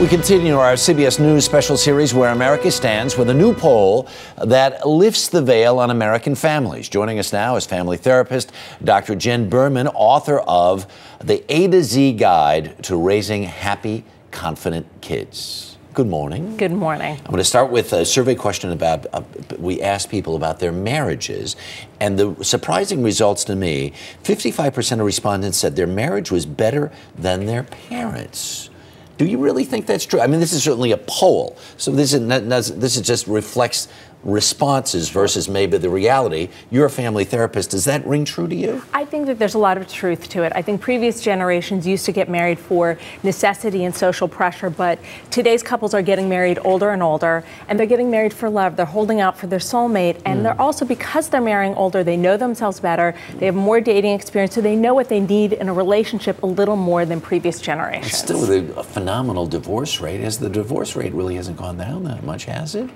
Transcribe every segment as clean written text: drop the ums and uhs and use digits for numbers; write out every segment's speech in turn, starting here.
We continue our CBS News special series Where America Stands with a new poll that lifts the veil on American families. Joining us now is family therapist Dr. Jenn Berman, author of The A to Z Guide to Raising Happy, Confident Kids. Good morning. Good morning. I'm going to start with a survey question about, we asked people about their marriages, and the surprising results to me, 55% of respondents said their marriage was better than their parents'. Do you really think that's true? I mean, this is certainly a poll, so this is just reflects responses versus maybe the reality. You're a family therapist. Does that ring true to you? I think that there's a lot of truth to it. I think previous generations used to get married for necessity and social pressure, but today's couples are getting married older and older, and they're getting married for love. They're holding out for their soulmate, and they're also, because they're marrying older, they know themselves better, they have more dating experience, so they know what they need in a relationship a little more than previous generations. It's still a phenomenal divorce rate. The divorce rate really hasn't gone down that much, has it?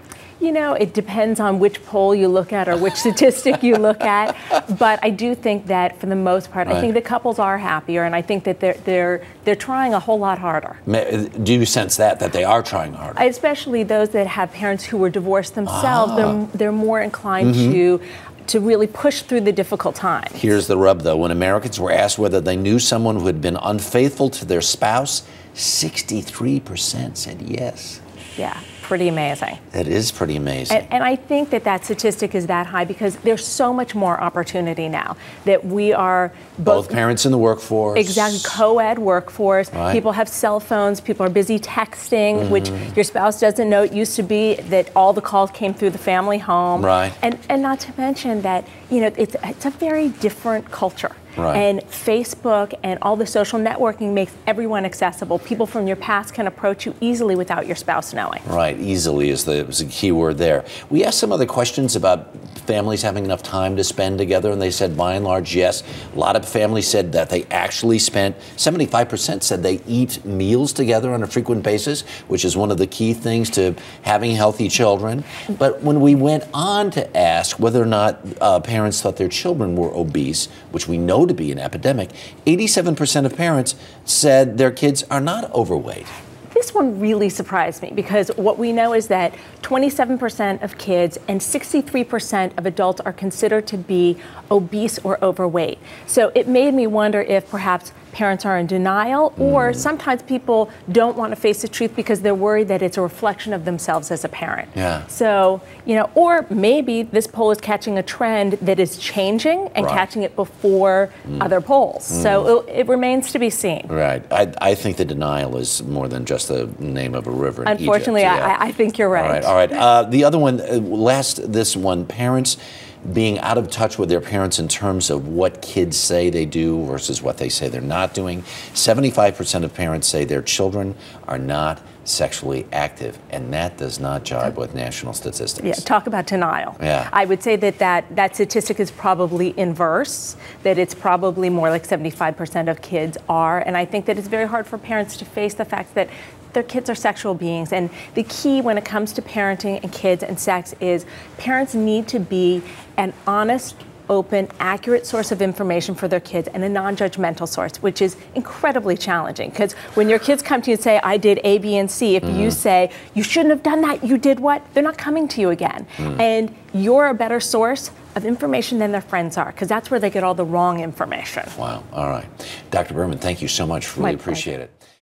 You know, it depends on which poll you look at or which statistic you look at. But I do think that for the most part, I think the couples are happier, and I think that they're trying a whole lot harder. Do you sense that they are trying harder? Especially those that have parents who were divorced themselves, they're more inclined to really push through the difficult times. Here's the rub, though. When Americans were asked whether they knew someone who had been unfaithful to their spouse, 63% said yes. Yeah, pretty amazing. That is pretty amazing. And I think that statistic is that high because there's so much more opportunity now that we are both parents in the workforce. Exactly, co-ed workforce. Right. People have cell phones. People are busy texting, which your spouse doesn't know. It used to be that all the calls came through the family home. Right. And not to mention that, you know, it's a very different culture. Right. And Facebook and all the social networking makes everyone accessible. People from your past can approach you easily without your spouse knowing. Right, easily is the key word there. We asked some other questions about families having enough time to spend together, and they said by and large, yes. A lot of families said that they actually spent, 75% said they eat meals together on a frequent basis, which is one of the key things to having healthy children. But when we went on to ask whether or not parents thought their children were obese, which we know to be an epidemic, 87% of parents said their kids are not overweight. This one really surprised me because what we know is that 27% of kids and 63% of adults are considered to be obese or overweight. So it made me wonder if perhaps parents are in denial, or sometimes people don't want to face the truth because they're worried that it's a reflection of themselves as a parent. Yeah. So, you know, or maybe this poll is catching a trend that is changing and catching it before other polls. So it remains to be seen. Right. I think the denial is more than just the name of a river in Unfortunately, Egypt. Yeah. I think you're right. All right. The other one, this one, parents being out of touch with their parents in terms of what kids say they do versus what they say they're not doing. 75% of parents say their children are not sexually active, and that does not jibe with national statistics. Yeah, talk about denial. Yeah. I would say that statistic is probably inverse, that it's probably more like 75% of kids are, and I think that it's very hard for parents to face the fact that their kids are sexual beings. And the key when it comes to parenting and kids and sex is parents need to be an honest, open, accurate source of information for their kids and a non-judgmental source, which is incredibly challenging. Because when your kids come to you and say, I did A, B, and C, if you say, you shouldn't have done that, you did what? They're not coming to you again. And you're a better source of information than their friends are, because that's where they get all the wrong information. Wow. All right. Dr. Berman, thank you so much. Really appreciate it.